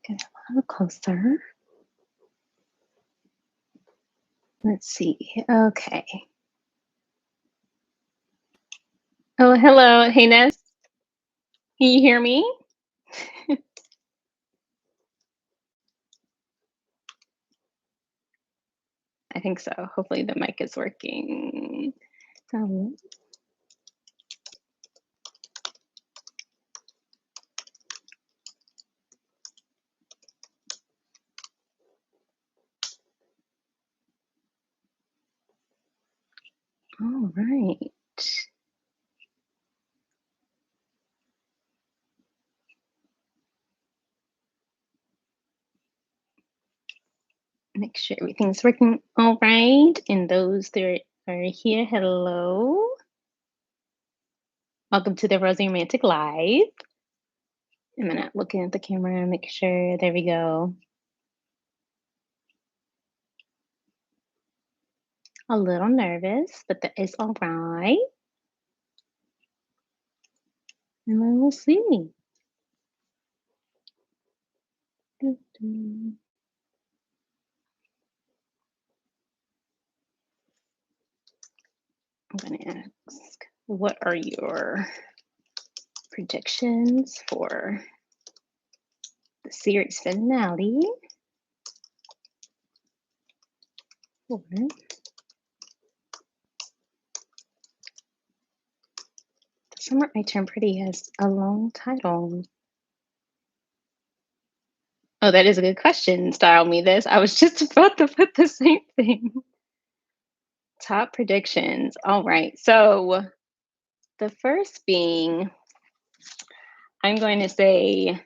Get a little closer. Let's see. Okay. Oh, hello. Hey, Ness. Can you hear me? I think so. Hopefully the mic is working. Oh. All right. Make sure everything's working all right. And those that are here, hello. Welcome to the Rosie Romantic Live. I'm not looking at the camera, make sure. There we go. A little nervous, but that is all right. And then we'll see. I'm going to ask, what are your predictions for the series finale? For the Summer I Turn Pretty has a long title. Oh, that is a good question, Style Me This. I was just about to put the same thing. Top predictions. All right. So the first being, I'm going to say,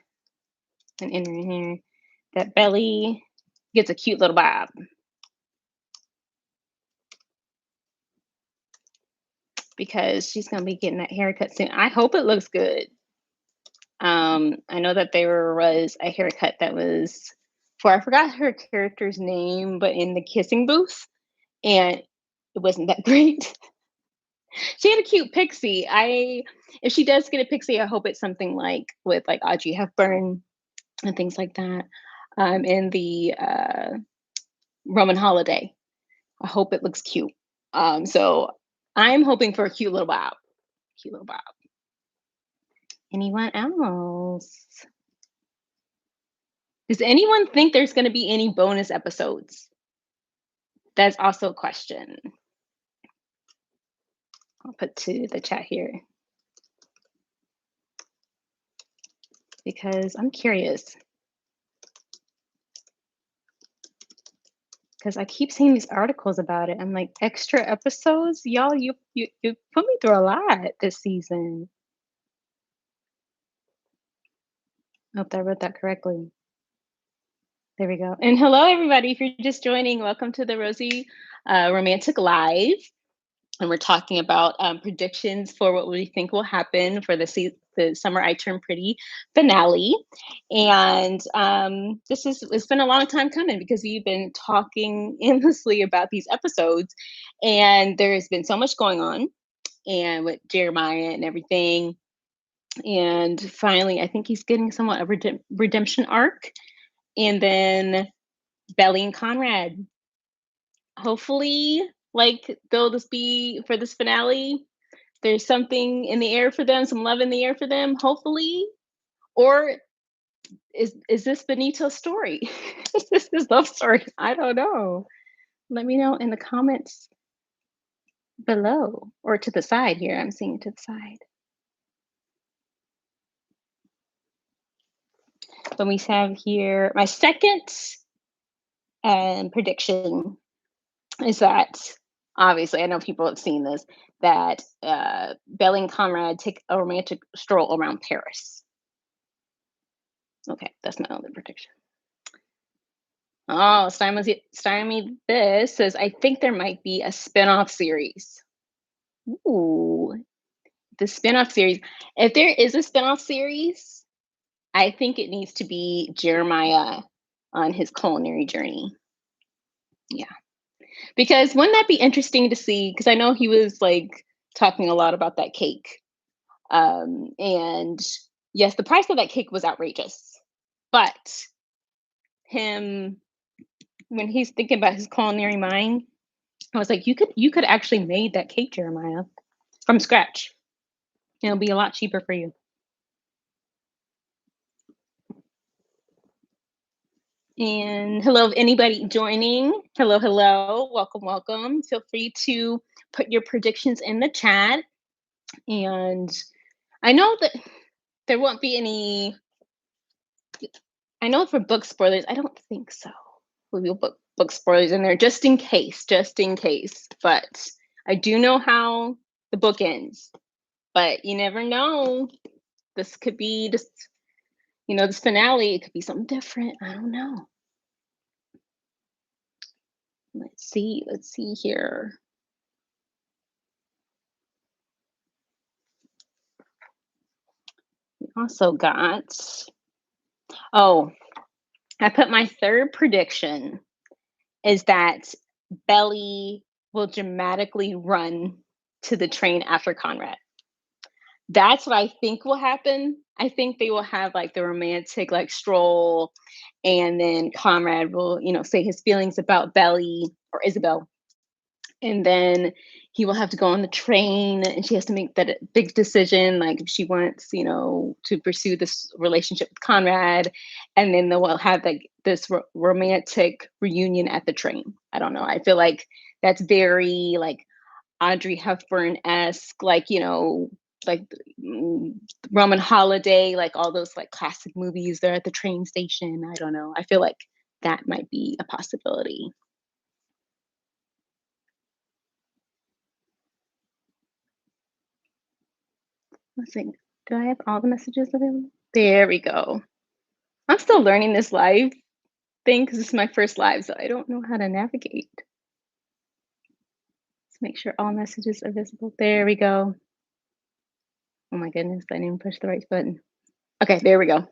and enter in here, that Belly gets a cute little bob. Because she's going to be getting that haircut soon. I hope it looks good. I know that there was a haircut that was for, I forgot her character's name, but in the kissing booth, and it wasn't that great. She had a cute pixie. If she does get a pixie, I hope it's something like with like Audrey Hepburn and things like that. In the Roman Holiday, I hope it looks cute. So I'm hoping for a cute little bob. Cute little bob. Anyone else? Does anyone think there's going to be any bonus episodes? That's also a question. I'll put to the chat here because I'm curious. Because I keep seeing these articles about it. I'm like, extra episodes? Y'all, you put me through a lot this season. I hope I wrote that correctly. There we go. And hello, everybody. If you're just joining, welcome to the Rosie Romantic Live. And we're talking about predictions for what we think will happen for the Summer I Turn Pretty finale. And it's been a long time coming because we've been talking endlessly about these episodes. And there's been so much going on and with Jeremiah and everything. And finally, I think he's getting somewhat a redemption arc. And then Belly and Conrad. Hopefully, like they'll just be for this finale. There's something in the air for them, some love in the air for them, hopefully. Or is this Benito's story? Is this his love story? I don't know. Let me know in the comments below or to the side here. I'm seeing it to the side. But we have here my second prediction is that, obviously, I know people have seen this, that Belly and Conrad take a romantic stroll around Paris. Okay, that's my only prediction. Oh, Stymie This says, I think there might be a spin-off series. Ooh, the spin-off series. If there is a spin-off series, I think it needs to be Jeremiah on his culinary journey. Yeah. Because wouldn't that be interesting to see? Because I know he was like talking a lot about that cake. And yes, the price of that cake was outrageous. But him when he's thinking about his culinary mind. I was like, you could actually made that cake, Jeremiah, from scratch. It'll be a lot cheaper for you. And hello, anybody joining. Hello, hello. Welcome, welcome. Feel free to put your predictions in the chat. And I know that there won't be any. I know for book spoilers, I don't think so. We'll be book spoilers in there just in case, just in case. But I do know how the book ends. But you never know. This could be just, this finale. It could be something different. I don't know. Let's see here. We also got, oh, I put my third prediction is that Belly will dramatically run to the train after Conrad. That's what I think will happen. I think they will have like the romantic like stroll, and then Conrad will, say his feelings about Belly or Isabel, and then he will have to go on the train and she has to make that big decision, like if she wants, to pursue this relationship with Conrad, and then they'll have like this romantic reunion at the train. I don't know. I feel like that's very like Audrey Hepburn-esque, like, like Roman Holiday, like all those like classic movies. They're at the train station. I don't know. I feel like that might be a possibility. Let's see. Do I have all the messages available? There we go. I'm still learning this live thing because this is my first live, so I don't know how to navigate. Let's make sure all messages are visible. There we go. Oh my goodness, I didn't even push the right button. Okay, there we go.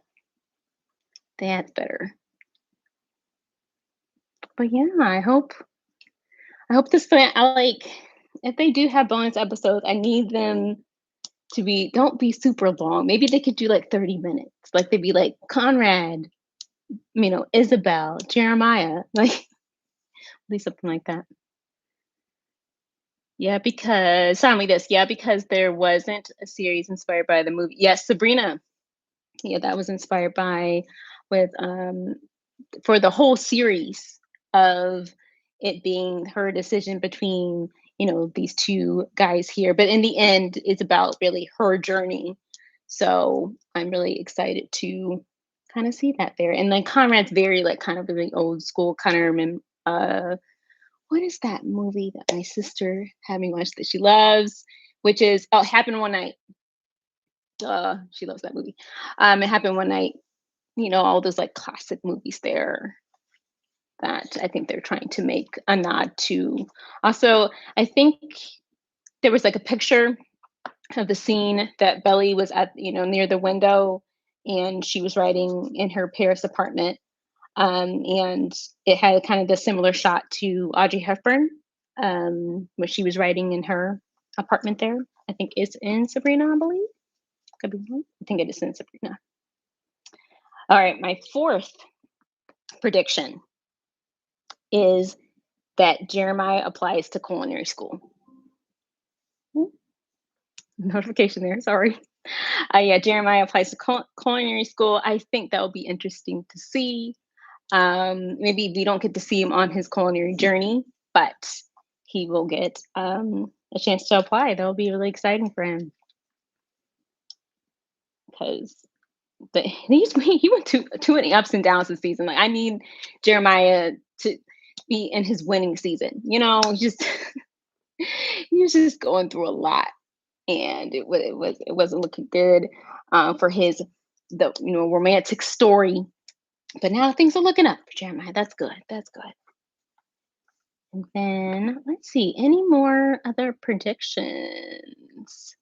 That's better. But yeah, I hope this I like, if they do have bonus episodes, I need them to don't be super long. Maybe they could do like 30 minutes. Like they'd be like Conrad, Isabel, Jeremiah, like at least something like that. Yeah, because tell me this. Yeah, because there wasn't a series inspired by the movie. Yes, Sabrina. Yeah, that was inspired by with for the whole series of it being her decision between, these two guys here. But in the end, it's about really her journey. So I'm really excited to kind of see that there. And then Conrad's very like kind of really old school kind of what is that movie that my sister had me watch that she loves, which is It Happened One Night. She loves that movie. It Happened One Night. All those like classic movies there that I think they're trying to make a nod to. Also, I think there was like a picture of the scene that Belly was at, near the window, and she was writing in her Paris apartment. And it had kind of the similar shot to Audrey Hepburn, where she was writing in her apartment there. I think it's in Sabrina, I believe. Could be wrong. I think it is in Sabrina. All right, my fourth prediction is that Jeremiah applies to culinary school. Notification there, sorry. Yeah, Jeremiah applies to culinary school. I think that will be interesting to see. Maybe we don't get to see him on his culinary journey, but he will get a chance to apply. That will be really exciting for him because he went too many ups and downs this season. Like I need Jeremiah to be in his winning season. Just he was just going through a lot, and it wasn't looking good for the romantic story. But now things are looking up for Jeremiah. That's good. That's good. And then let's see, any more other predictions?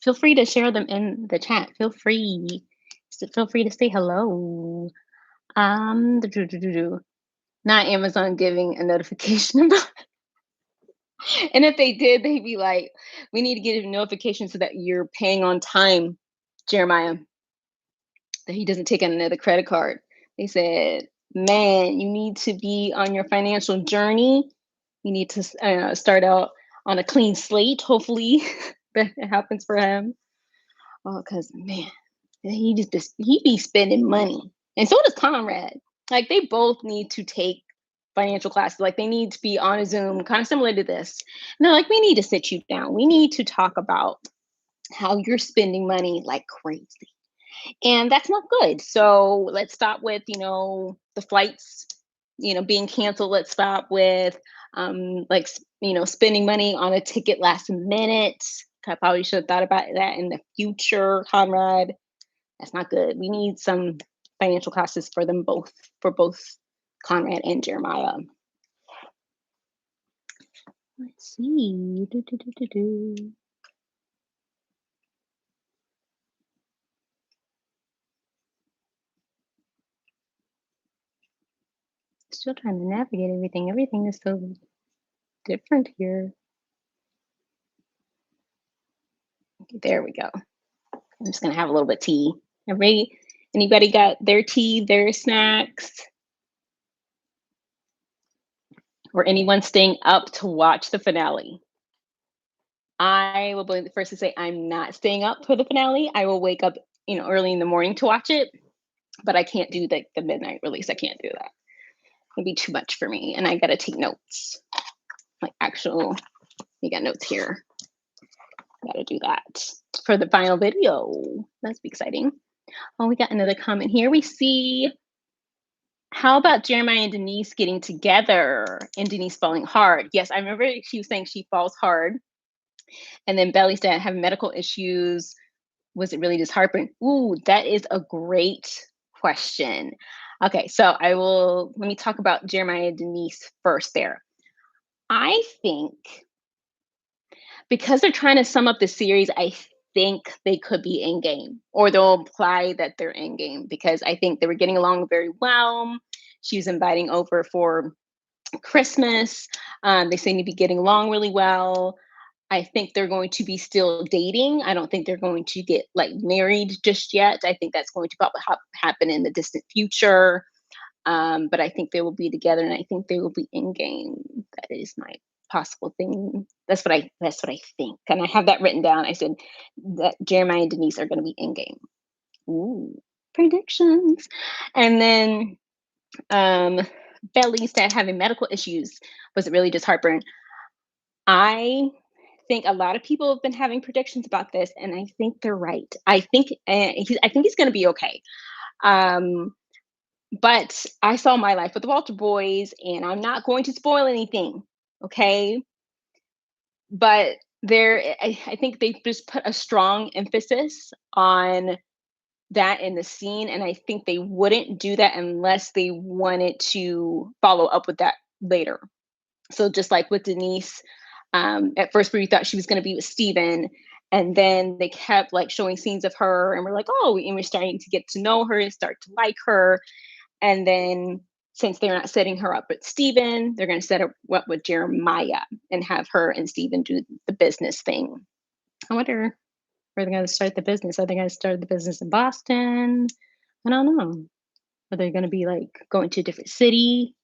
Feel free to share them in the chat. Feel free to say hello. Not Amazon giving a notification about it. And if they did, they'd be like, we need to get a notification so that you're paying on time, Jeremiah, that he doesn't take another credit card. They said, man, you need to be on your financial journey. You need to start out on a clean slate. Hopefully that happens for him. Oh, because man, he be spending money. And so does Conrad. Like they both need to take financial classes. Like they need to be on a Zoom, kind of similar to this. And they're like, we need to sit you down. We need to talk about how you're spending money like crazy. And that's not good. So let's stop with, the flights, being canceled. Let's stop with, spending money on a ticket last minute. I probably should have thought about that in the future, Conrad. That's not good. We need some financial classes for them both, for both Conrad and Jeremiah. Let's see. Still trying to navigate everything. Everything is so different here. There we go. I'm just gonna have a little bit of tea. Anybody got their tea, their snacks? Or anyone staying up to watch the finale? I will be the first to say I'm not staying up for the finale. I will wake up, early in the morning to watch it, but I can't do the midnight release. I can't do that. It'd be too much for me. And I gotta take notes. Like you got notes here. Gotta do that for the final video. That's exciting. Oh, we got another comment here. We see, how about Jeremiah and Denise getting together and Denise falling hard? Yes, I remember she was saying she falls hard. And then Belly's dad having medical issues. Was it really disheartening? Ooh, that is a great question. Okay, so let me talk about Jeremiah and Denise first there. I think because they're trying to sum up the series, I think they could be in game, or they'll imply that they're in game, because I think they were getting along very well. She was inviting over for Christmas. They seem to be getting along really well. I think they're going to be still dating. I don't think they're going to get like married just yet. I think that's going to probably happen in the distant future. But I think they will be together, and I think they will be in game. That is my possible thing. That's what I think, and I have that written down. I said that Jeremiah and Denise are going to be in game. Ooh, predictions. And then Belly's dad having medical issues. Was it really just heartburn? I think a lot of people have been having predictions about this, and I think they're right. I think he's going to be okay. But I saw My Life with the Walter Boys, and I'm not going to spoil anything, okay? But I think they just put a strong emphasis on that in the scene, and I think they wouldn't do that unless they wanted to follow up with that later. So just like with Denise, at first we thought she was going to be with Steven, and then they kept like showing scenes of her, and we're like, oh, and we're starting to get to know her and start to like her. And then since they're not setting her up with Steven, they're going to set her up with Jeremiah and have her and Steven do the business thing. I wonder where they're going to start the business. Are they going to start the business in Boston? I don't know. Are they going to be like going to a different city?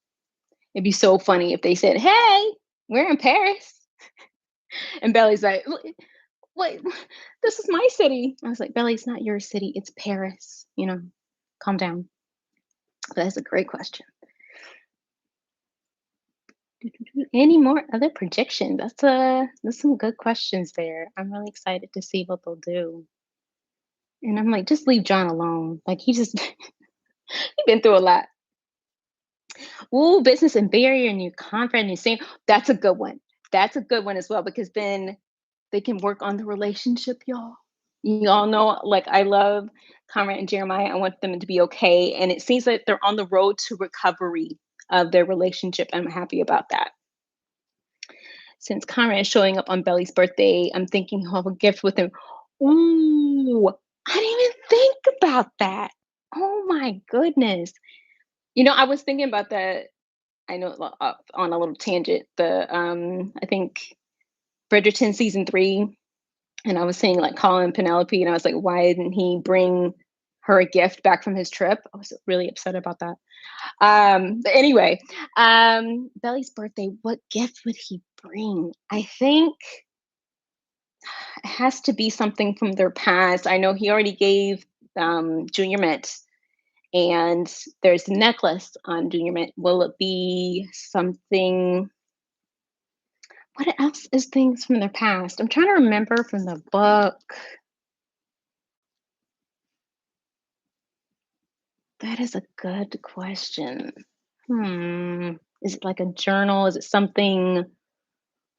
It'd be so funny if they said, hey, we're in Paris. And Belly's like, what? This is my city. I was like, Belly, it's not your city. It's Paris. Calm down. But that's a great question. Any more other predictions? That's some good questions there. I'm really excited to see what they'll do. And I'm like, just leave John alone. Like he's been through a lot. Ooh, business and barrier, new contract, new same. That's a good one. That's a good one as well, because then they can work on the relationship, y'all. You all know, like I love Conrad and Jeremiah. I want them to be okay. And it seems like they're on the road to recovery of their relationship. I'm happy about that. Since Conrad is showing up on Belly's birthday, I'm thinking he'll have a gift with him. Ooh, I didn't even think about that. Oh my goodness. I was thinking about that. I know, on a little tangent. I think Bridgerton season 3, and I was saying like Colin Penelope, and I was like, why didn't he bring her a gift back from his trip. I was really upset about that. But anyway, Belly's birthday, what gift would he bring? I think it has to be something from their past. I know he already gave Junior Mint, and there's a necklace on Junior Mint. Will it be something? What else is things from their past? I'm trying to remember from the book. That is a good question. Is it like a journal? Is it something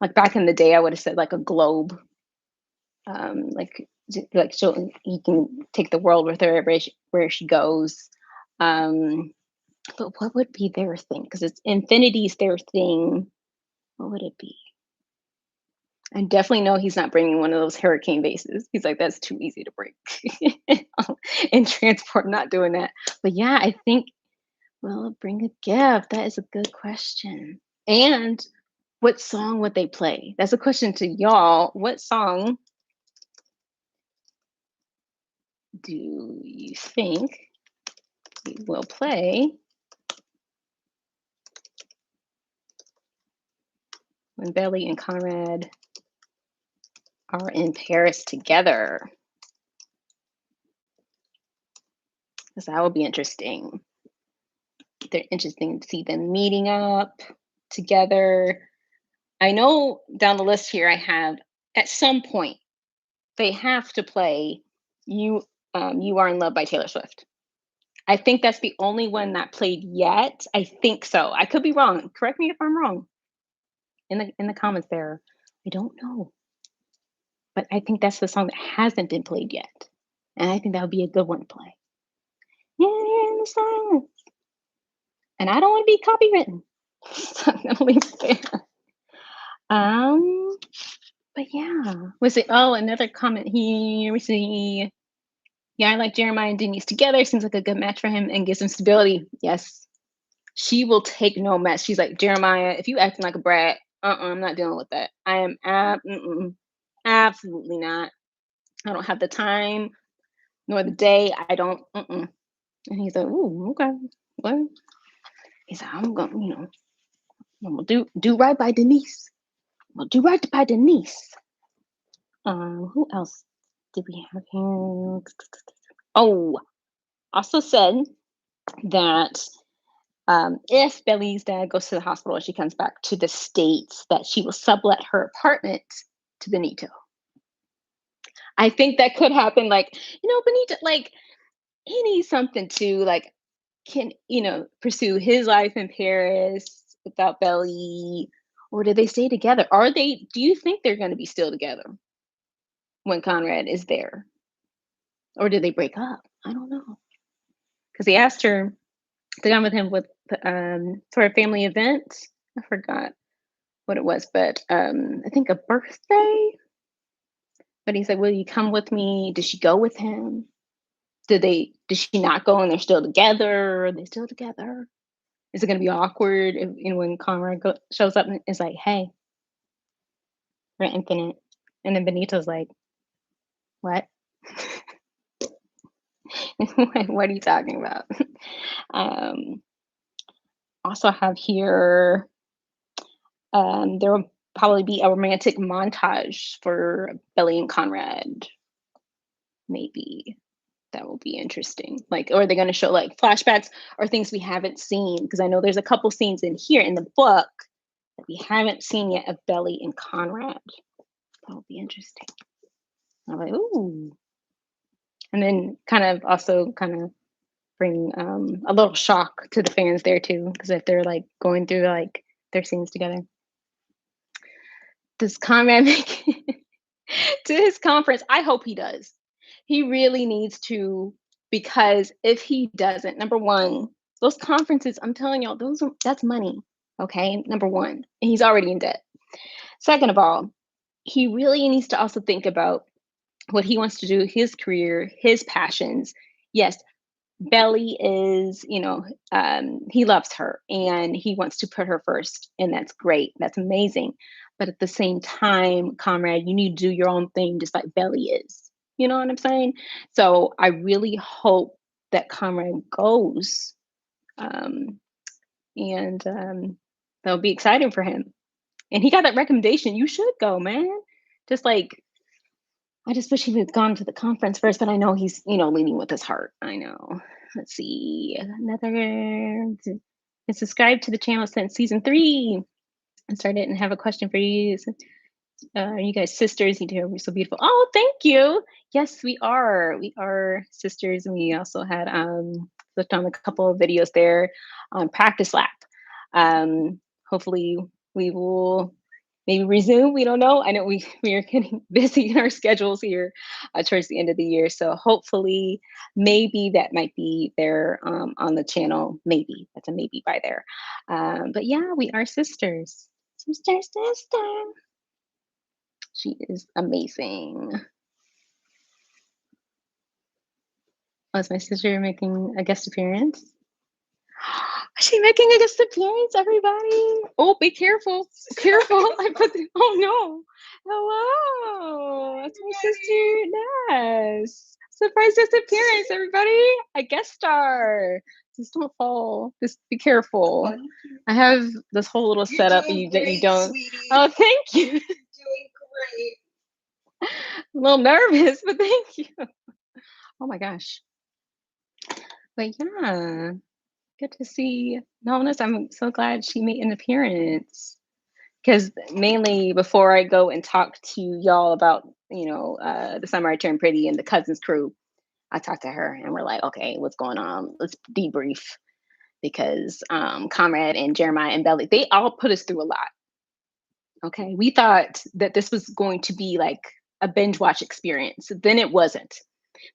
like back in the day? I would have said like a globe. Like so he can take the world with her where she goes. Um, but what would be their thing? Because it's infinity's their thing. What would it be? I definitely know he's not bringing one of those hurricane bases. He's like, that's too easy to break and transport. Not doing that. But yeah, I think, well, bring a gift. That is a good question. And what song would they play? That's a question to y'all. What song do you think we will play when Belly and Conrad are in Paris together? Because that would be interesting. They're interesting to see them meeting up together. I know down the list here I have at some point they have to play You Are in Love by Taylor Swift. I think that's the only one not played yet. I think so. I could be wrong. Correct me if I'm wrong in the comments there. I don't know. But I think that's the song that hasn't been played yet. And I think that would be a good one to play. Yeah, in the silence. And I don't want to be copywritten. So I'm gonna leave it there. Um, but yeah. Was it another comment here? We see. Yeah, I like Jeremiah and Denise together. Seems like a good match for him and gives him stability. Yes. She will take no mess. She's like, Jeremiah, if you acting like a brat, I'm not dealing with that. I am absolutely not. I don't have the time nor the day. I don't. And he's like, ooh, okay. Well, he's like, I'm gonna, I'm gonna do right by Denise. I'm gonna do right by Denise. Who else did we have here? Oh, also said that if Belly's dad goes to the hospital and she comes back to the States, that she will sublet her apartment to Benito. I think that could happen. Like, Benito, like, he needs something to, like, can, pursue his life in Paris without Belly. Or do they stay together? Do you think they're going to be still together when Conrad is there? Or do they break up? I don't know. Because he asked her to come with him for a family event. I forgot what it was, but I think a birthday. But he's like, "Will you come with me?" Did she go with him? Did she not go and they're still together? Are they still together? Is it going to be awkward if, when Conrad shows up and is like, "Hey, we're infinite," and then Benito's like, "What? What are you talking about?" Also have here. There will probably be a romantic montage for Belly and Conrad. Maybe that will be interesting. Like, or are they going to show like flashbacks or things we haven't seen? Because I know there's a couple scenes in here in the book that we haven't seen yet of Belly and Conrad. That will be interesting. I'm like, ooh. And then kind of bring a little shock to the fans there too, because if they're like going through like their scenes together. Does Conrad make it to his conference? I hope he does. He really needs to, because if he doesn't, number one, those conferences, I'm telling y'all, that's money. Okay, number one, and he's already in debt. Second of all, he really needs to also think about what he wants to do, his career, his passions. Yes, Belly is, he loves her and he wants to put her first, and that's great. That's amazing. But at the same time, Conrad, you need to do your own thing, just like Belly is. You know what I'm saying? So I really hope that Conrad goes. Um, and That'll be exciting for him. And he got that recommendation. You should go, man. Just like I just wish he had gone to the conference first, but I know he's, leading with his heart. I know. Let's see. Another subscribe to the channel since season 3. And started and have a question for you. Are you guys sisters? You two are so beautiful. Oh, thank you. Yes, we are. We are sisters, and we also had clicked on a couple of videos there on Practice Lab. Hopefully, we will maybe resume. We don't know. I know we are getting busy in our schedules here towards the end of the year, so hopefully, maybe that might be there on the channel. Maybe that's a maybe by there. But yeah, we are sisters. Sister. She is amazing. Oh, is my sister making a guest appearance? Is she making a guest appearance, everybody? Oh, be careful. Careful. Oh no. Hello. That's my sister, Ness. Surprise guest appearance, everybody. A guest star. Just don't fall. Just be careful. I have this whole little setup that you don't. Sweetie. Oh, thank you. Doing great. A little nervous, but thank you. Oh my gosh. But yeah, good to see Nonis. I'm so glad she made an appearance. Because mainly before I go and talk to y'all about, the summer I turned pretty and the cousins crew, I talked to her and we're like, okay, what's going on? Let's debrief. Because Comrade and Jeremiah and Belly, they all put us through a lot. Okay. We thought that this was going to be like a binge watch experience. Then it wasn't.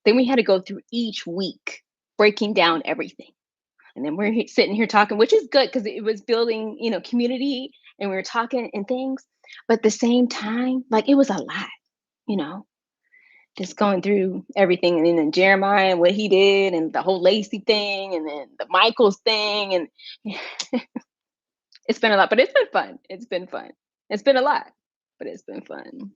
Then we had to go through each week, breaking down everything. And then we're sitting here talking, which is good because it was building, community and we were talking and things. But at the same time, like it was a lot, you know, just going through everything. And then Jeremiah and what he did and the whole Lacey thing and then the Michaels thing. And it's been a lot, but it's been fun. It's been fun. It's been a lot, but it's been fun.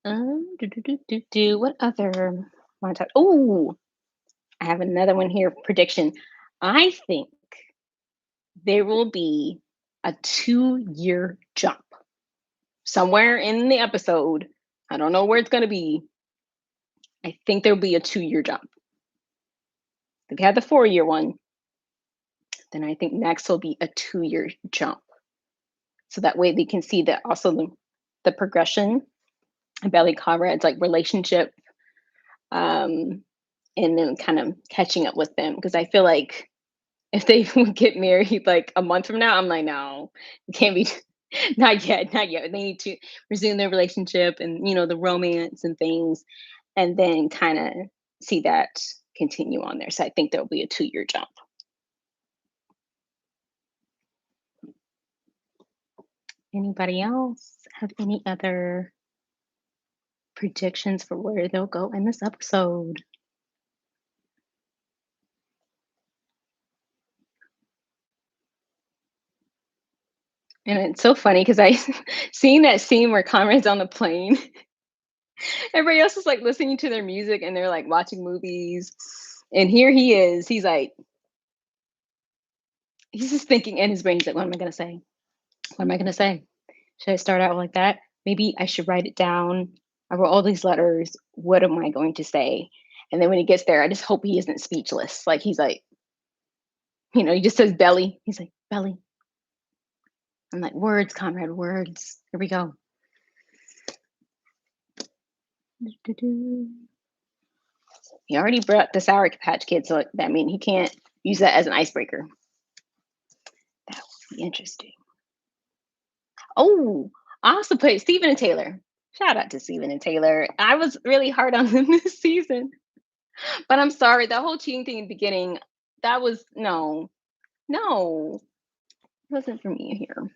What other want to talk? Oh, I have another one here. Prediction. I think there will be a 2-year jump somewhere in the episode. I don't know where it's going to be. I think there'll be a 2-year jump. If you had the 4-year one, then I think next will be a 2-year jump. So that way they can see that also the progression of Belly Conrad's like relationship, and then kind of catching up with them. Because I feel like if they would get married like a month from now, I'm like, no, it can't be. Not yet, not yet. They need to resume their relationship and the romance and things, and then kind of see that continue on there. So I think there'll be a 2-year jump. Anybody else have any other predictions for where they'll go in this episode? And it's so funny because I seeing that scene where Conrad's on the plane. Everybody else is like listening to their music and they're like watching movies. And here he is. He's just thinking in his brain. He's like, what am I going to say? What am I going to say? Should I start out like that? Maybe I should write it down. I wrote all these letters. What am I going to say? And then when he gets there, I just hope he isn't speechless. Like he's like, he just says belly. He's like, belly. I'm like, words, Conrad, words. Here we go. He already brought the Sour Patch Kid, so that means he can't use that as an icebreaker. That would be interesting. Oh, I also played Stephen and Taylor. Shout out to Stephen and Taylor. I was really hard on them this season. But I'm sorry, that whole cheating thing in the beginning, that was no. It wasn't for me here.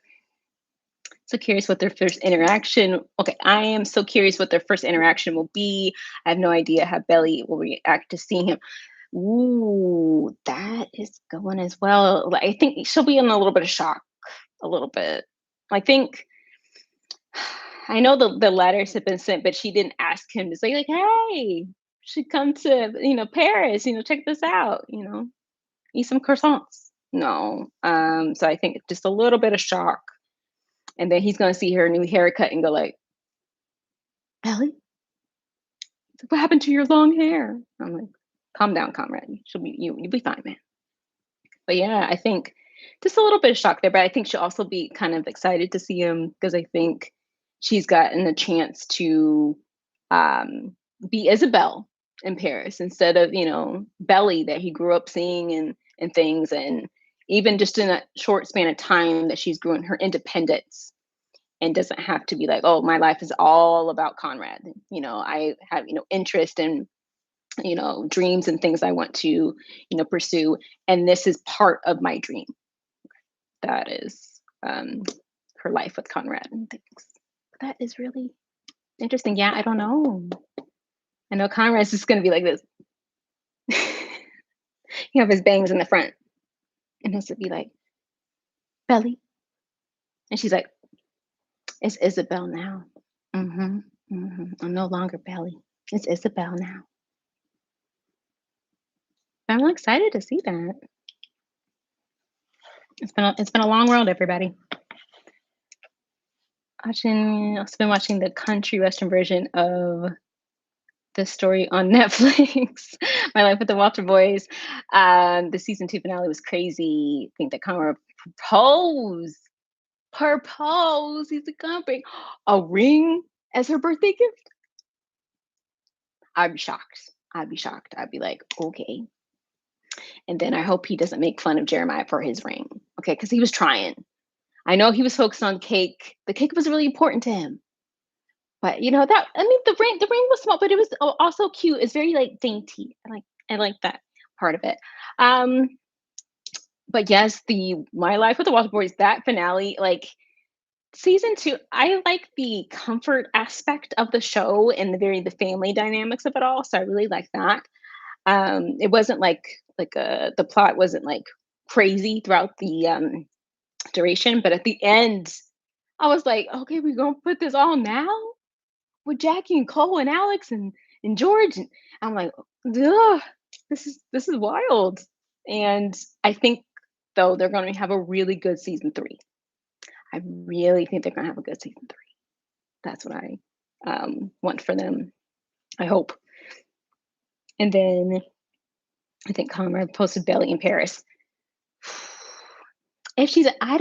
So curious what their first interaction. Okay, I am so curious what their first interaction will be. I have no idea how Belly will react to seeing him. Ooh, that is going as well. I think she'll be in a little bit of shock, a little bit. I think I know the letters have been sent, but she didn't ask him to say like, "Hey, should come to, Paris, check this out, eat some croissants. No. So I think just a little bit of shock. And then he's gonna see her new haircut and go like, Ellie, what happened to your long hair? I'm like, calm down, comrade. You'll be fine, man. But yeah, I think just a little bit of shock there, but I think she'll also be kind of excited to see him because I think she's gotten a chance to um, be Isabel in Paris instead of Belly that he grew up seeing and things, and even just in a short span of time that she's grown her independence and doesn't have to be like, oh, my life is all about Conrad. I have interest in dreams and things I want to pursue, and this is part of my dream. That is her life with Conrad and things. That is really interesting. Yeah, I don't know. I know Conrad's just gonna be like this. He have his bangs in the front, and he'll be like, Belly, and she's like, it's Isabel now. Mm-hmm. Mm-hmm. I'm no longer Belly. It's Isabel now. I'm excited to see that. It's been a long world, everybody. I've been watching the country western version of the story on Netflix, My Life with the Walter Boys. The season 2 finale was crazy. I think that Conrad proposed. He's gonna bring a ring as her birthday gift. I'd be shocked. I'd be like, okay. And then I hope he doesn't make fun of Jeremiah for his ring. Okay, because he was trying. I know he was focused on cake. The cake was really important to him. But that, I mean, the ring was small, but it was also cute. It's very like dainty. I like that part of it. Um, but yes, the My Life with the Walter Boys, that finale, like season 2, I like the comfort aspect of the show and the family dynamics of it all. So I really like that. It wasn't the plot wasn't like crazy throughout the duration, but at the end, I was like, okay, we're gonna put this all now with Jackie and Cole and Alex and George, and I'm like, ugh, this is wild. And I think though they're going to have a really good season 3. I really think they're going to have a good season 3. That's what I want for them. I hope. And then I think Conrad posted Belly in Paris. If she's, I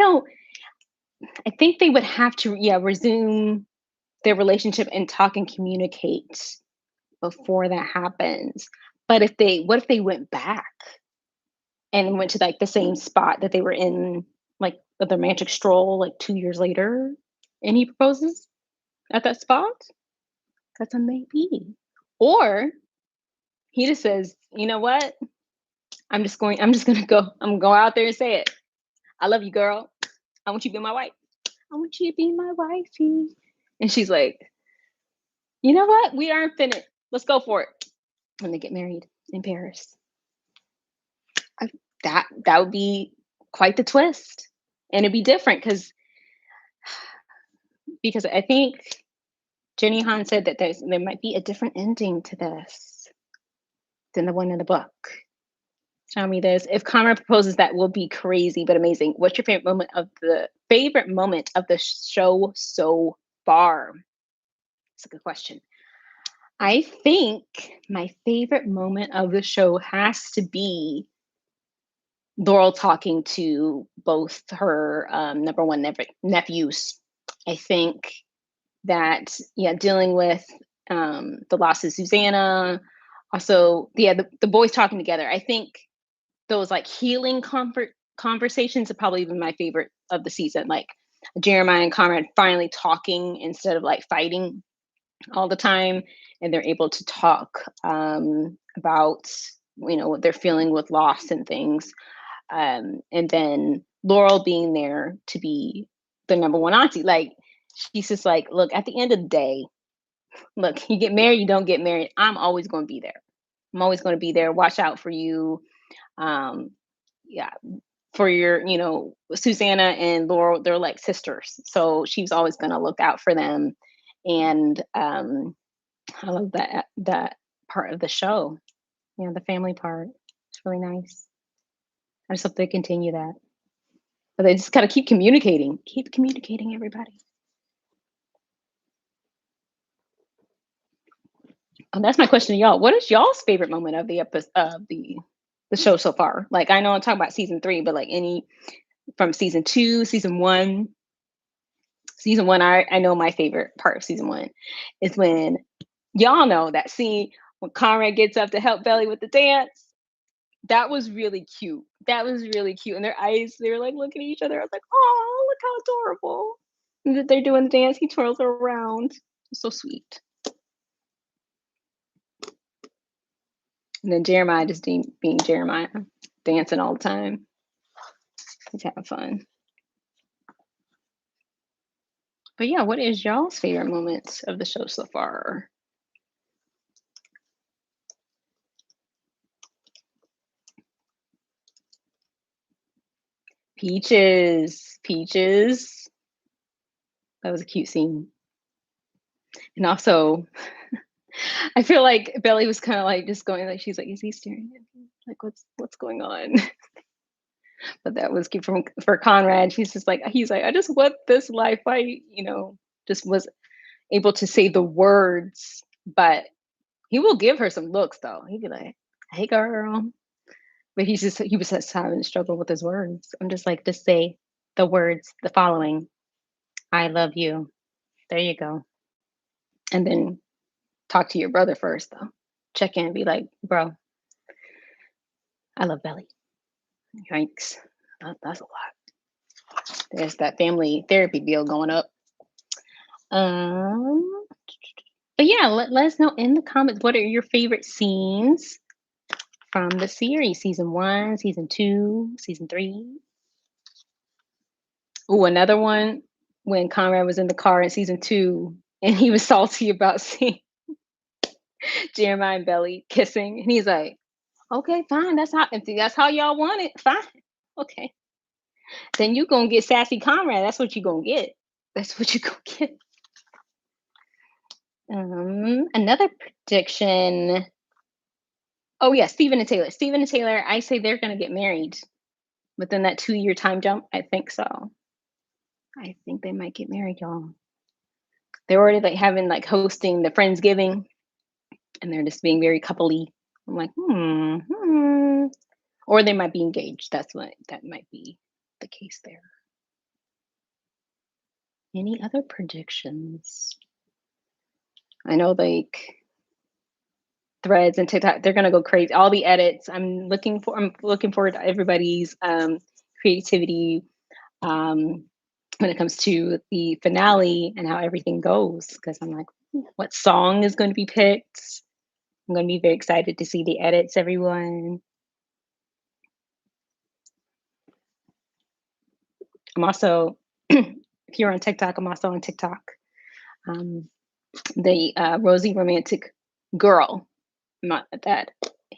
think they would have to, resume their relationship and talk and communicate before that happens. But what if they went back and went to like the same spot that they were in, like the romantic stroll, like 2 years later, and he proposes at that spot? That's a maybe. Or he just says, you know what? I'm just gonna go. I'm gonna go out there and say it. I love you, girl. I want you to be my wife. I want you to be my wifey. And she's like, you know what? We aren't finished. Let's go for it. When they get married in Paris. That would be quite the twist. And it'd be different because I think Jenny Han said that there might be a different ending to this than the one in the book. Tell me this. If Conrad proposes, that will be crazy but amazing. What's your favorite moment of the show so far? That's a good question. I think my favorite moment of the show has to be Laurel talking to both her number one nephews. I think that dealing with the loss of Susanna, also the boys talking together. I think those like healing comfort conversations are probably even my favorite of the season. Like Jeremiah and Conrad finally talking instead of like fighting all the time, and they're able to talk about what they're feeling with loss and things. And then Laurel being there to be the number one auntie. Like she's just like, look, at the end of the day, look, you get married, you don't get married. I'm always going to be there. I'm always going to be there. Watch out for you. Yeah, for your, Susanna and Laurel, they're like sisters. So she's always going to look out for them. And I love that part of the show. The family part. It's really nice. I just hope they continue that. But they just gotta keep communicating. Keep communicating, everybody. That's my question to y'all. What is y'all's favorite moment of the show so far? Like I know I'm talking about season 3, but like any from season 2, season 1. Season 1, I know my favorite part of season 1 is when y'all know that scene when Conrad gets up to help Belly with the dance. That was really cute. That was really cute. And their eyes, they were like looking at each other. I was like, oh, look how adorable. And that they're doing the dance. He twirls her around. So sweet. And then Jeremiah just being Jeremiah, dancing all the time. He's having fun. But yeah, what is y'all's favorite moments of the show so far? Peaches. Peaches. That was a cute scene. And also, I feel like Belly was kind of like just going like she's like, is he staring at me? Like what's going on? But that was cute for Conrad. He's like, I just want this life. Just was able to say the words, but he will give her some looks though. He'd be like, hey girl. But he was just having a struggle with his words. I'm just like, just say the words, the following. I love you. There you go. And then talk to your brother first though. Check in and be like, bro, I love Belly. Yikes. That's a lot. There's that family therapy bill going up. But yeah, let us know in the comments what are your favorite scenes from the series, season 1, season 2, season 3. Oh, another one when Conrad was in the car in season 2 and he was salty about seeing Jeremiah and Belly kissing, and he's like, "Okay, fine. That's how y'all want it. Fine, okay. Then you gonna get sassy Conrad. That's what you gonna get. That's what you gonna get." Another prediction. Oh yeah, Steven and Taylor. Steven and Taylor. I say they're gonna get married within that 2-year time jump. I think so. I think they might get married, y'all. They're already like having like hosting the Friendsgiving, and they're just being very coupley. I'm like, or they might be engaged. That might be the case there. Any other predictions? I know like Threads and TikTok, they're gonna go crazy. All the edits. I'm looking forward to everybody's creativity when it comes to the finale and how everything goes. Because I'm like, what song is going to be picked? I'm going to be very excited to see the edits, everyone. I'm also, if you're on TikTok, I'm also on TikTok. The Rosie Romantic Girl, not that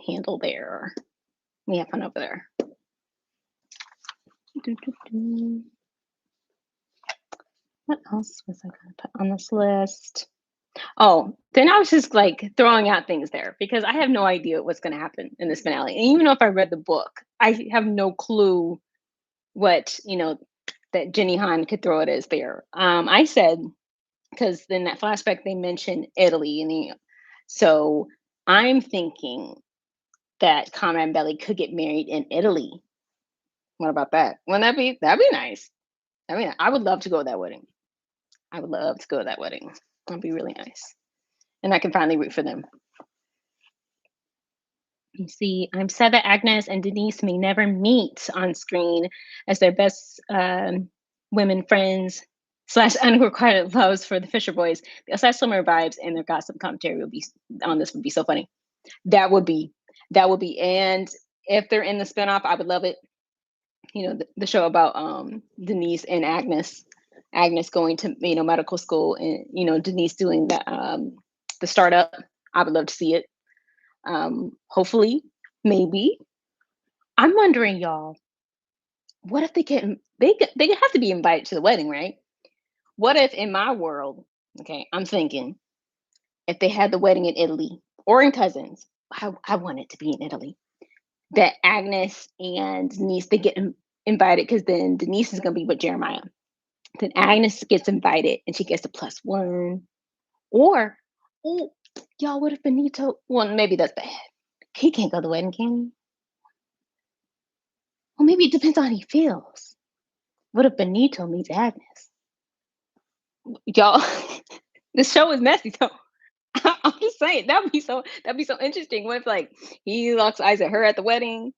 handle there. We have fun over there. What else was I going to put on this list? Oh, then I was just like throwing out things there because I have no idea what's going to happen in this finale. And even if I read the book, I have no clue what, that Jenny Han could throw it as there. I said, because in that flashback, they mentioned Italy. So I'm thinking that Conrad and Belly could get married in Italy. What about that? That'd be nice. I mean, I would love to go to that wedding. That'd be really nice. And I can finally root for them. You see, I'm sad that Agnes and Denise may never meet on screen as their best women friends / unrequited loves for the Fisher Boys. The such similar vibes and their gossip commentary would be so funny. That would be. And if they're in the spinoff, I would love it. The show about Denise and Agnes. Agnes going to medical school, and Denise doing the startup. I would love to see it. Hopefully, maybe. I'm wondering, y'all, what if they have to be invited to the wedding, right? What if in my world, okay, I'm thinking if they had the wedding in Italy, or in Cousins. I want it to be in Italy. That Agnes and Denise they get invited because then Denise is gonna be with Jeremiah. Then Agnes gets invited and she gets a plus one. Or, oh, y'all, what if Benito? Well, maybe that's bad. He can't go to the wedding, can he? Well, maybe it depends on how he feels. What if Benito meets Agnes? Y'all, the show is messy. So I'm just saying that'd be so interesting. What if like he locks eyes at her at the wedding?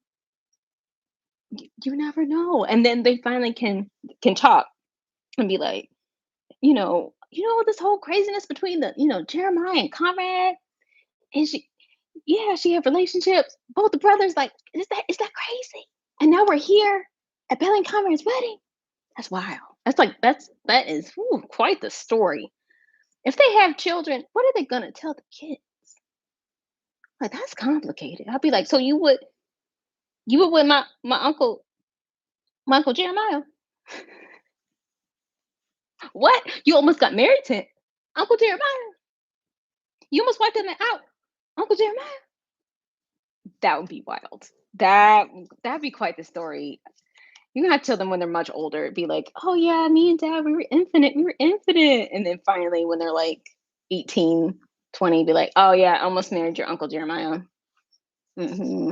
You never know. And then they finally can talk and be like, this whole craziness between Jeremiah and Conrad, and she had relationships. Both the brothers, like, is that crazy? And now we're here at Bailey and Conrad's wedding. That's wild. That is quite the story. If they have children, what are they gonna tell the kids? Like that's complicated. I'll be like, so you would with my uncle Jeremiah? What? You almost got married to Uncle Jeremiah? You almost wiped him out, Uncle Jeremiah? That would be wild. That'd be quite the story. You're gonna have to tell them when they're much older. Be like, oh yeah, me and dad, we were infinite. And then finally when they're like 18, 20, be like, oh yeah, I almost married your Uncle Jeremiah. hmm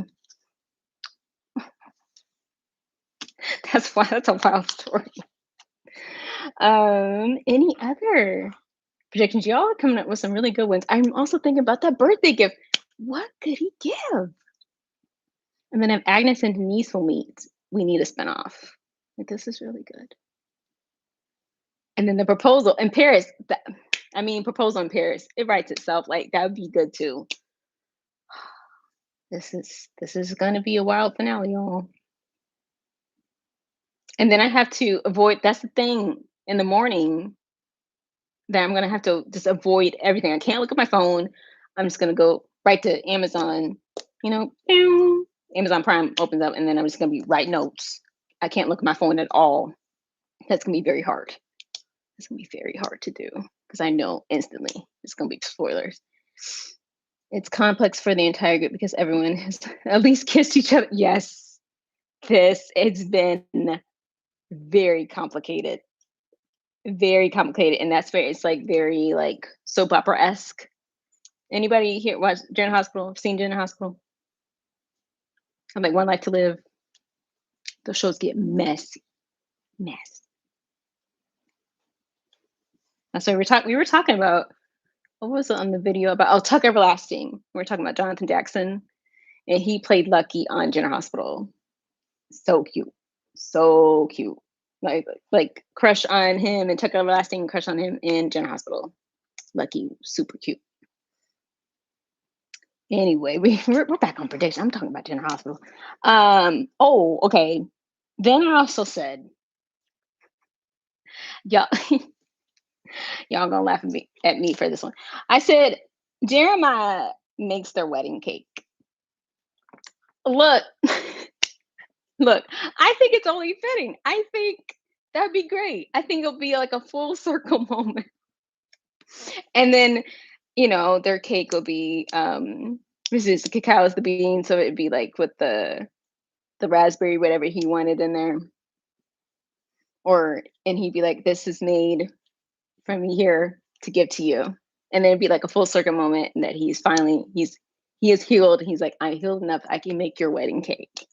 That's a wild story. Any other projections? Y'all are coming up with some really good ones. I'm also thinking about that birthday gift. What could he give? And then if Agnes and Denise will meet, we need a spinoff. Like, this is really good. And then the proposal in Paris. Proposal in Paris. It writes itself. Like that would be good too. This is going to be a wild finale, y'all. And then I have to avoid. That's the thing in the morning that I'm going to have to just avoid everything. I can't look at my phone. I'm just going to go right to Amazon. Boom. Amazon Prime opens up, and then I'm just going to be writing notes. I can't look at my phone at all. That's going to be very hard. It's going to be very hard to do because I know instantly it's going to be spoilers. It's complex for the entire group because everyone has at least kissed each other. Yes, it's been very complicated, and that's where it's like very like soap opera esque. Anybody here watch General Hospital? Seen General Hospital? I'm like One Life to Live. Those shows get messy. That's why we were talking about what was it on the video about? Oh, Tuck Everlasting. We were talking about Jonathan Jackson, and he played Lucky on General Hospital. So cute, so cute. Like crush on him and Tuck Everlasting, crush on him in General Hospital. Lucky, super cute. Anyway, we're back on prediction. I'm talking about General Hospital. Oh, okay. Then I also said, y'all, y'all gonna laugh at me for this one. I said Jeremiah makes their wedding cake. Look, look. I think it's only fitting. I think that'd be great. I think it'll be like a full circle moment. And then, their cake will be this is cacao is the bean, so it'd be like with the raspberry, whatever he wanted in there. And he'd be like, this is made from me here to give to you. And then it'd be like a full circle moment and that he is healed. He's like, I'm healed enough, I can make your wedding cake.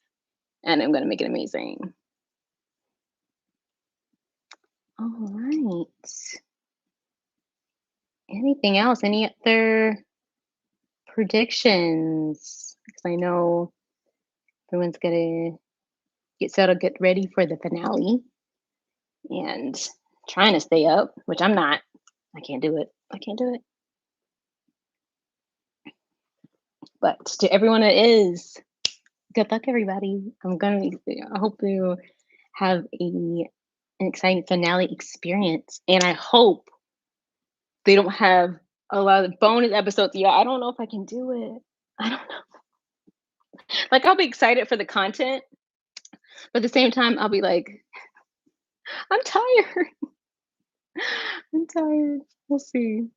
And I'm gonna make it amazing. All right. Anything else? Any other predictions? Because I know everyone's gonna get settled, get ready for the finale, and trying to stay up, which I'm not. I can't do it. But to everyone that is, good luck, everybody. I hope you have an exciting finale experience, and I hope they don't have a lot of bonus episodes. Yeah, I don't know if I can do it. I don't know. Like I'll be excited for the content, but at the same time, I'll be like, I'm tired. I'm tired. We'll see.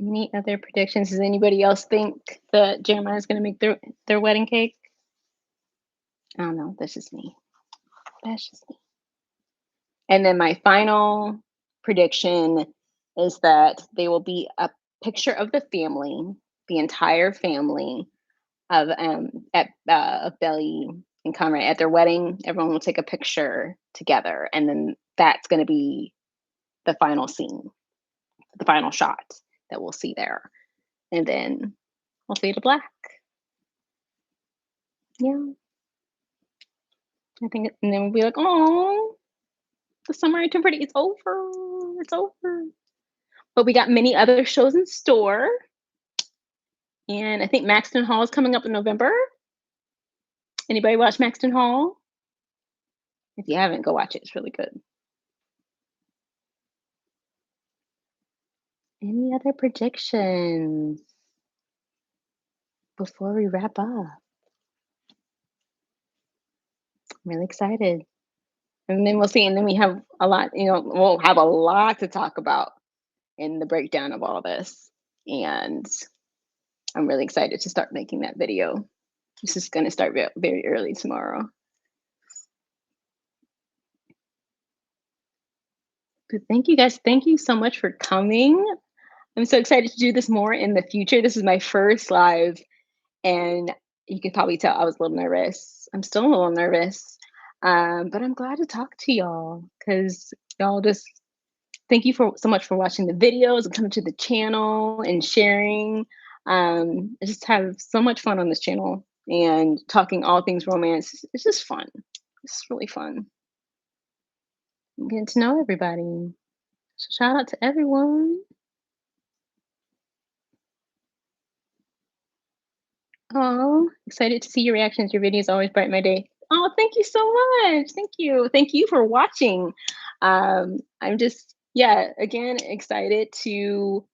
Any other predictions? Does anybody else think that Jeremiah's gonna make their wedding cake? I don't know. That's just me. That's just me. And then my final prediction is that they will be a picture of the family, the entire family of Belly and Conrad at their wedding. Everyone will take a picture together, and then that's going to be the final scene, the final shot that we'll see there, and then we'll fade to black. Yeah, I think, and then we'll be like, "Oh, the summer I turned pretty. It's over. It's over." But we got many other shows in store, and I think Maxton Hall is coming up in November. Anybody watch Maxton Hall? If you haven't, go watch it. It's really good. Any other predictions before we wrap up? I'm really excited. And then we'll see. And then we have a lot, we'll have a lot to talk about in the breakdown of all this. And I'm really excited to start making that video. This is going to start very early tomorrow. But thank you guys. Thank you so much for coming. I'm so excited to do this more in the future. This is my first live, and you can probably tell I was a little nervous. I'm still a little nervous, but I'm glad to talk to y'all because y'all just thank you for so much for watching the videos and coming to the channel and sharing. I just have so much fun on this channel and talking all things romance. It's just fun. It's really fun. I'm getting to know everybody. So shout out to everyone. Oh, excited to see your reactions. Your videos always brighten my day. Oh, thank you so much. Thank you. Thank you for watching. I'm just, yeah, again, excited to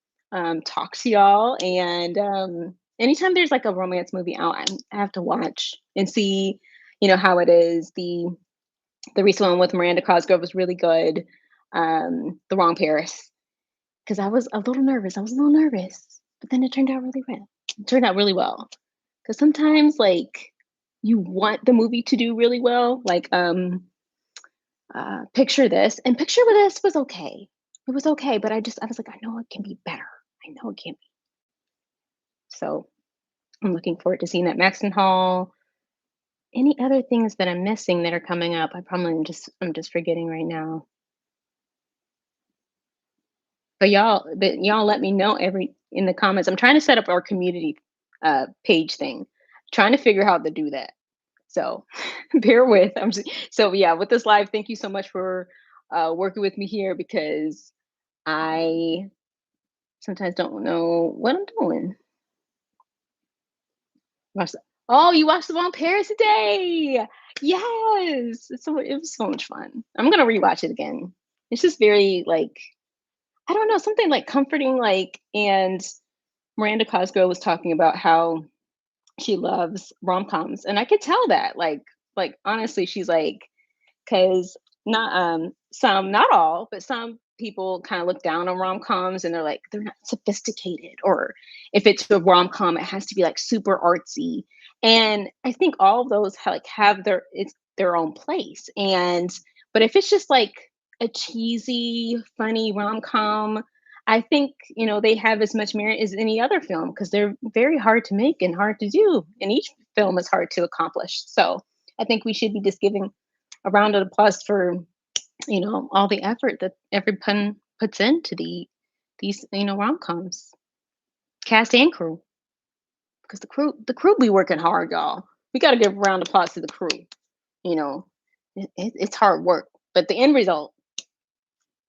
talk to y'all. And anytime there's like a romance movie out, I have to watch and see, how it is. The recent one with Miranda Cosgrove was really good. The Wrong Paris, because I was a little nervous. But then it turned out really well. It turned out really well. Because sometimes, like, you want the movie to do really well. Like, Picture This, and Picture This was okay. It was okay, but I was like, I know it can be better. I know it can be. So I'm looking forward to seeing that Maxton Hall. Any other things that I'm missing that are coming up? I'm just forgetting right now. But y'all let me know every in the comments. I'm trying to set up our community page thing. Trying to figure out how to do that. So bear with. So yeah, with this live, thank you so much for working with me here because I sometimes don't know what I'm doing. Watch the- Oh, you watched The Wrong Paris today. Yes. It was so much fun. I'm gonna rewatch it again. It's just very like I don't know, something like comforting, like and Miranda Cosgrove was talking about how she loves rom-coms, and I could tell that, like honestly, she's like, because not some, not all, but some people kind of look down on rom-coms and they're like they're not sophisticated, or if it's a rom-com, it has to be like super artsy. And I think all of those have their own place. And but if it's just like a cheesy, funny rom-com, I think they have as much merit as any other film because they're very hard to make and hard to do, and each film is hard to accomplish. So I think we should be just giving a round of applause for all the effort that every pun puts into these rom-coms, cast and crew, because the crew be working hard, y'all. We got to give a round of applause to the crew. you know it's hard work, but the end result,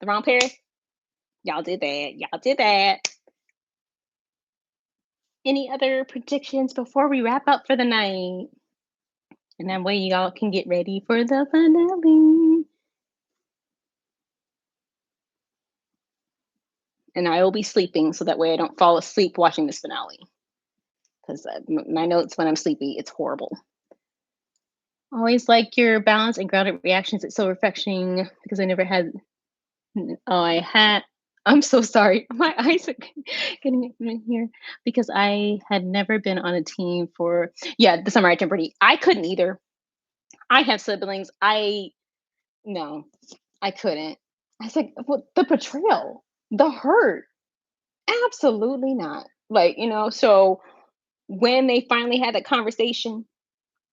the Wrong Paris, y'all did that. Any other predictions before we wrap up for the night? And that way y'all can get ready for the finale. And I will be sleeping so that way I don't fall asleep watching this finale. Because my notes when I'm sleepy, it's horrible. Always like your balanced and grounded reactions. It's so refreshing because I never had. Oh, I had. I'm so sorry. My eyes are getting it in here because I had never been on a team for yeah, the summer I turned pretty. I couldn't either. I have siblings. I no, I couldn't. I was like, well, the betrayal, the hurt. Absolutely not. Like, so when they finally had that conversation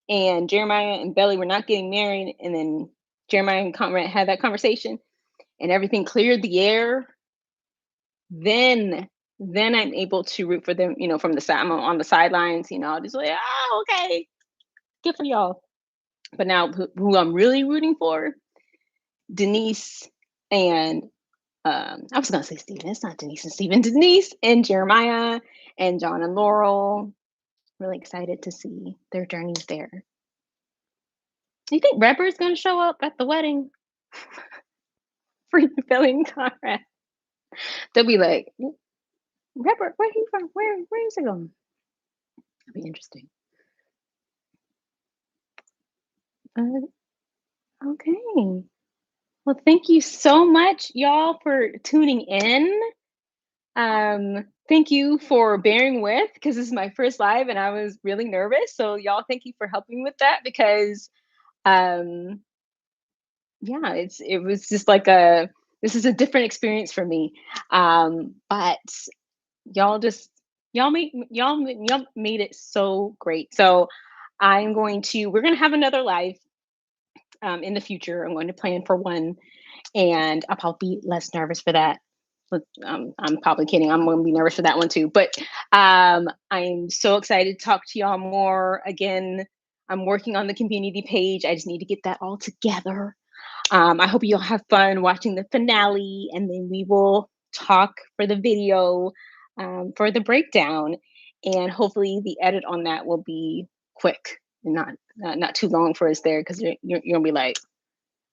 and Jeremiah and Belly were not getting married, and then Jeremiah and Conrad had that conversation and everything cleared the air, then I'm able to root for them, from the side. I'm on the sidelines, just like, okay, good for y'all. But now who I'm really rooting for, Denise and I was gonna say Steven. It's not Denise and Steven. Denise and Jeremiah and John and Laurel. Really excited to see their journeys there. Do you think Repper's gonna show up at the wedding for Billy and Conrad? They'll be like, Repper, where he from? Where is he going? That'd be interesting. Uh, okay. Well, thank you so much, y'all, for tuning in. Thank you for bearing with because this is my first live and I was really nervous. So y'all, thank you for helping with that because um yeah, it was just like this is a different experience for me. But y'all just y'all made it so great. So we're gonna have another live in the future. I'm going to plan for one and I'll probably be less nervous for that. But, I'm probably kidding. I'm going to be nervous for that one too. But I'm so excited to talk to y'all more. Again, I'm working on the community page. I just need to get that all together. I hope you'll have fun watching the finale, and then we will talk for the video for the breakdown. And hopefully, the edit on that will be quick and not too long for us there because you're gonna be like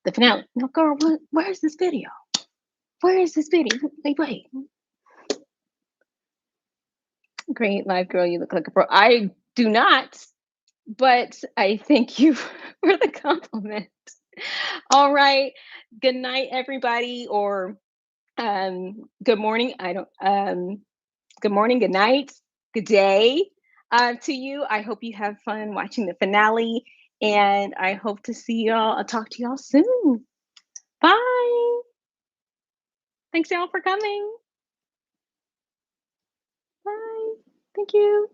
the finale. No, girl, where's this video? Where is this video? Wait. Great live girl, you look like a pro. I do not, but I thank you for the compliment. All right. Good night, everybody, or good morning. I don't good morning, good night, good day to you. I hope you have fun watching the finale. And I hope to see y'all. I'll talk to y'all soon. Bye. Thanks y'all for coming. Bye. Thank you.